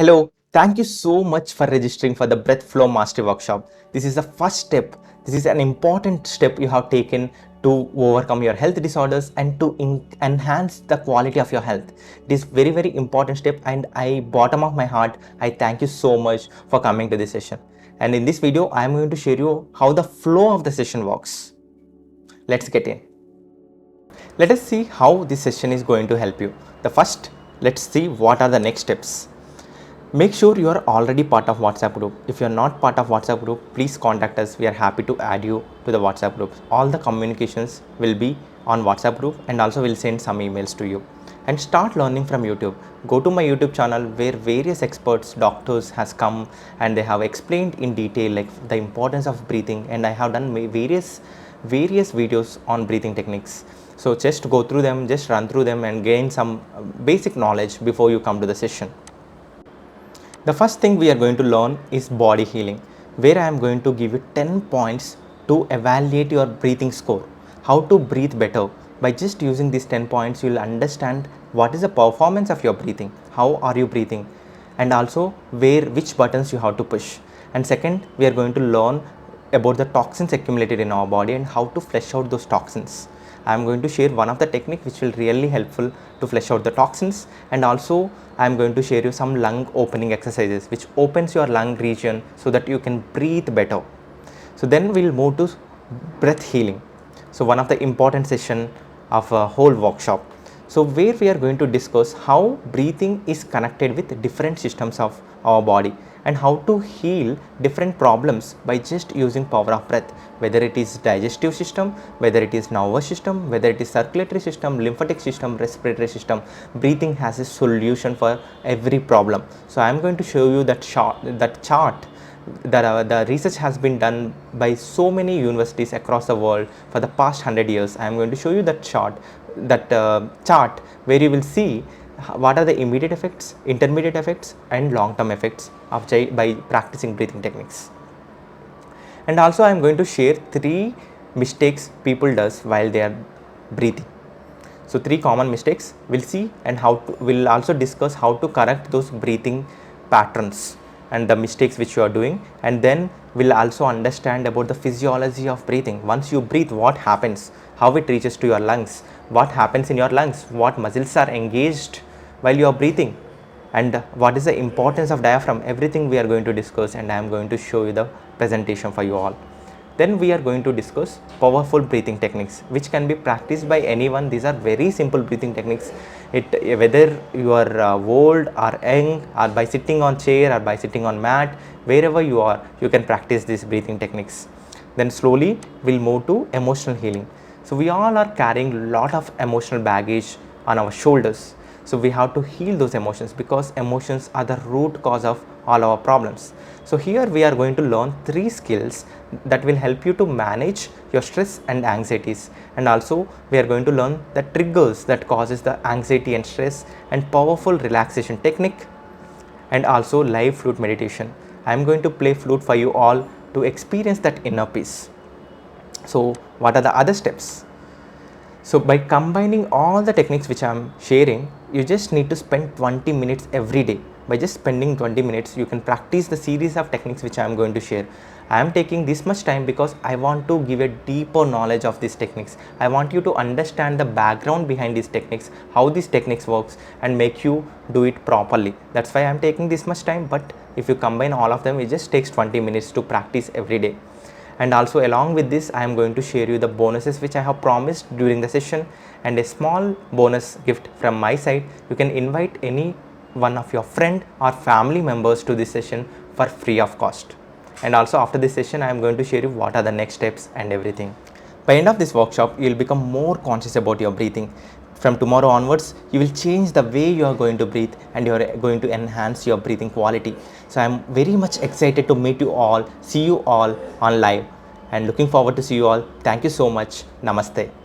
Hello, thank you so much for registering for the BreathFlow Mastery workshop. This is the first step. This is an important step you have taken to overcome your health disorders and to enhance the quality of your health. This very important step, and bottom of my heart, I thank you so much for coming to this session. And in this video, I am going to share you how the flow of the session works. Let's get in. Let us see how this session is going to help you. Let's see what are the next steps. Make sure you are already part of WhatsApp group. If you are not part of WhatsApp group, please contact us. We are happy to add you to the WhatsApp group. All the communications will be on WhatsApp group, and also we'll send some emails to you. And start learning from YouTube. Go to my YouTube channel where various experts, doctors has come and they have explained in detail like the importance of breathing, and I have done various videos on breathing techniques. So just go through them, just run through them and gain some basic knowledge before you come to the session. The first thing we are going to learn is body healing, where I am going to give you 10 points to evaluate your breathing score. How to breathe better. By just using these 10 points, you will understand what is the performance of your breathing, how are you breathing, and also which buttons you have to push. And second, we are going to learn about the toxins accumulated in our body and how to flush out those toxins. I am going to share one of the technique which will really helpful to flush out the toxins, and also I am going to share you some lung opening exercises which opens your lung region so that you can breathe better. So then we'll move to breath healing. So one of the important session of a whole workshop. So where we are going to discuss how breathing is connected with different systems of our body and how to heal different problems by just using power of breath, whether it is digestive system, whether it is nervous system, whether it is circulatory system, lymphatic system, respiratory system. Breathing has a solution for every problem. So I am going to show you that chart. The research has been done by so many universities across the world for the past 100 years. I am going to show you that chart where you will see what are the immediate effects, intermediate effects and long-term effects of by practicing breathing techniques. And also I am going to share 3 mistakes people does while they are breathing. So 3 common mistakes we'll see, and we'll also discuss how to correct those breathing patterns and the mistakes which you are doing, and then we'll also understand about the physiology of breathing. Once you breathe, what happens, how it reaches to your lungs, what happens in your lungs, what muscles are engaged while you are breathing, and what is the importance of diaphragm. Everything we are going to discuss, and I am going to show you the presentation for you all. Then we are going to discuss powerful breathing techniques which can be practiced by anyone. These are very simple breathing techniques. Whether you are old or young, or by sitting on chair or by sitting on mat, wherever you are, you can practice these breathing techniques. Then slowly we'll move to emotional healing. So we all are carrying a lot of emotional baggage on our shoulders. So we have to heal those emotions, because emotions are the root cause of all our problems. So here we are going to learn 3 skills that will help you to manage your stress and anxieties, and also we are going to learn the triggers that causes the anxiety and stress, and powerful relaxation technique, and also live flute meditation. I am going to play flute for you all to experience that inner peace. So what are the other steps? So by combining all the techniques which I am sharing, you just need to spend 20 minutes every day. By just spending 20 minutes, you can practice the series of techniques which I am going to share. I am taking this much time because I want to give a deeper knowledge of these techniques. I want you to understand the background behind these techniques, how these techniques works, and make you do it properly. That's why I am taking this much time, but if you combine all of them, it just takes 20 minutes to practice every day. And also along with this, I am going to share you the bonuses which I have promised during the session, and a small bonus gift from my side. You can invite any one of your friend or family members to this session for free of cost. And also after this session, I am going to share you what are the next steps and everything. By end of this workshop, you will become more conscious about your breathing. From tomorrow onwards, you will change the way you are going to breathe, and you are going to enhance your breathing quality. So I am very much excited to meet you all, see you all on live, and looking forward to see you all. Thank you so much. Namaste.